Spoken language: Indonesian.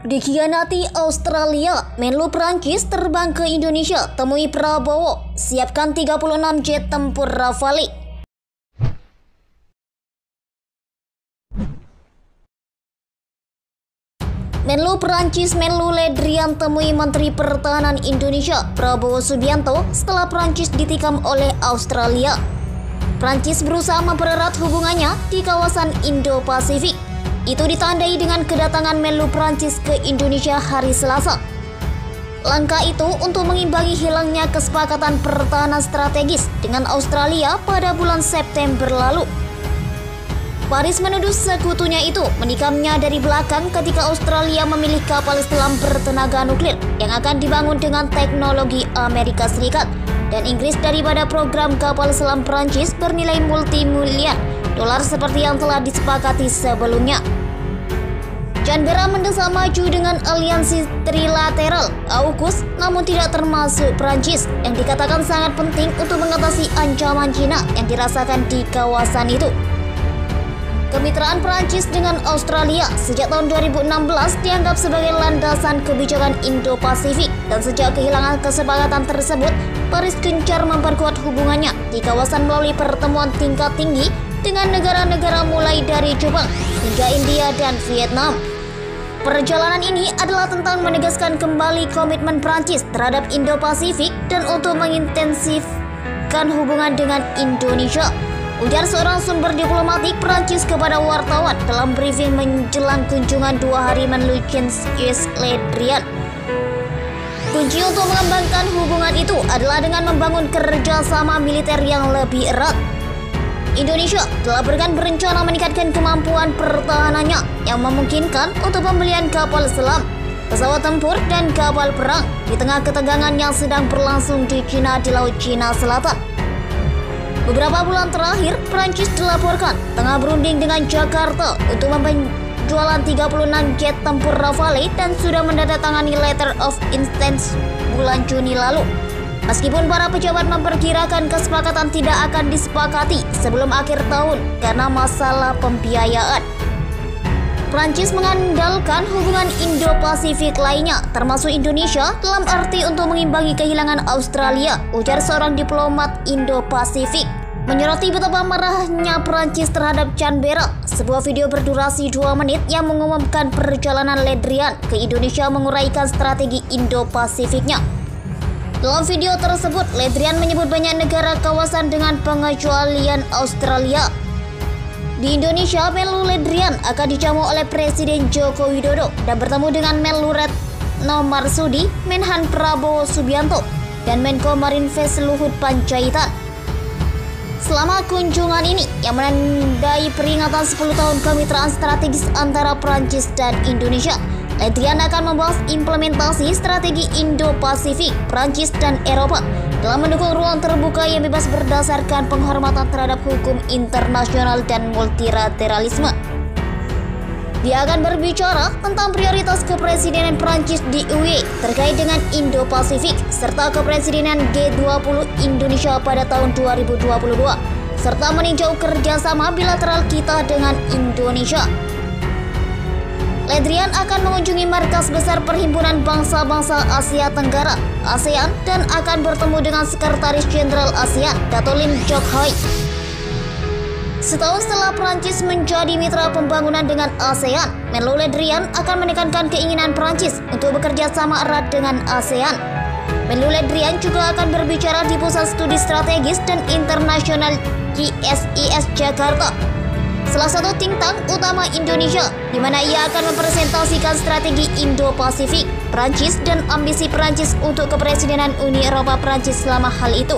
Dikhianati Australia, Menlu Prancis terbang ke Indonesia, temui Prabowo, siapkan 36 jet tempur Rafale. Menlu Prancis Menlu Le Drian temui Menteri Pertahanan Indonesia, Prabowo Subianto, setelah Prancis ditikam oleh Australia. Prancis berusaha mempererat hubungannya di kawasan Indo-Pasifik. Itu ditandai dengan kedatangan Menlu Prancis ke Indonesia hari Selasa. Langkah itu untuk mengimbangi hilangnya kesepakatan pertahanan strategis dengan Australia pada bulan September lalu. Paris menuduh sekutunya itu menikamnya dari belakang ketika Australia memilih kapal selam bertenaga nuklir yang akan dibangun dengan teknologi Amerika Serikat dan Inggris daripada program kapal selam Prancis bernilai multi-miliar dolar seperti yang telah disepakati sebelumnya. Canberra mendesak maju dengan aliansi trilateral AUKUS, namun tidak termasuk Prancis yang dikatakan sangat penting untuk mengatasi ancaman Cina yang dirasakan di kawasan itu. Kemitraan Prancis dengan Australia sejak tahun 2016 dianggap sebagai landasan kebijakan Indo-Pasifik, dan sejak kehilangan kesepakatan tersebut, Paris gencar memperkuat hubungannya di kawasan melalui pertemuan tingkat tinggi dengan negara-negara mulai dari Jepang hingga India dan Vietnam. Perjalanan ini adalah tentang menegaskan kembali komitmen Prancis terhadap Indo-Pasifik dan untuk mengintensifkan hubungan dengan Indonesia, ujar seorang sumber diplomatik Prancis kepada wartawan dalam briefing menjelang kunjungan 2 hari Menlu Prancis Le Drian. Kunci untuk mengembangkan hubungan itu adalah dengan membangun kerjasama militer yang lebih erat. Indonesia telah berencana meningkatkan kemampuan pertahanannya yang memungkinkan untuk pembelian kapal selam, pesawat tempur, dan kapal perang di tengah ketegangan yang sedang berlangsung di Cina di Laut Cina Selatan. Beberapa bulan terakhir, Prancis dilaporkan tengah berunding dengan Jakarta untuk penjualan 36 jet tempur Rafale dan sudah menandatangani letter of intent bulan Juni lalu. Meskipun para pejabat memperkirakan kesepakatan tidak akan disepakati sebelum akhir tahun karena masalah pembiayaan. Prancis mengandalkan hubungan Indo-Pasifik lainnya, termasuk Indonesia, dalam arti untuk mengimbangi kehilangan Australia, ujar seorang diplomat Indo-Pasifik. Menyoroti betapa marahnya Prancis terhadap Canberra, sebuah video berdurasi 2 menit yang mengumumkan perjalanan Le Drian ke Indonesia menguraikan strategi Indo-Pasifiknya. Dalam video tersebut, Le Drian menyebut banyak negara kawasan dengan pengecualian Australia. Di Indonesia, Menlu Le Drian akan dijamu oleh Presiden Joko Widodo dan bertemu dengan Menlu Retno Marsudi, Menhan Prabowo Subianto, dan Menko Marinvest Luhut Panjaitan. Selama kunjungan ini yang menandai peringatan 10 tahun kemitraan strategis antara Prancis dan Indonesia, Le Drian akan membahas implementasi strategi Indo-Pasifik, Prancis, dan Eropa dalam mendukung ruang terbuka yang bebas berdasarkan penghormatan terhadap hukum internasional dan multilateralisme. Dia akan berbicara tentang prioritas kepresidenan Prancis di UE terkait dengan Indo-Pasifik serta kepresidenan G20 Indonesia pada tahun 2022, serta meninjau kerjasama bilateral kita dengan Indonesia. Le Drian akan mengunjungi markas besar Perhimpunan Bangsa-Bangsa Asia Tenggara (ASEAN) dan akan bertemu dengan Sekretaris Jenderal ASEAN, Dato' Lim Jock Hoi. Setahun setelah Prancis menjadi mitra pembangunan dengan ASEAN, Menlu Le Drian akan menekankan keinginan Prancis untuk bekerja sama erat dengan ASEAN. Menlu Le Drian juga akan berbicara di Pusat Studi Strategis dan Internasional GSIS Jakarta, salah satu think tank utama Indonesia, di mana ia akan mempresentasikan strategi Indo-Pasifik Prancis dan ambisi Prancis untuk kepresidenan Uni Eropa Prancis selama hal itu.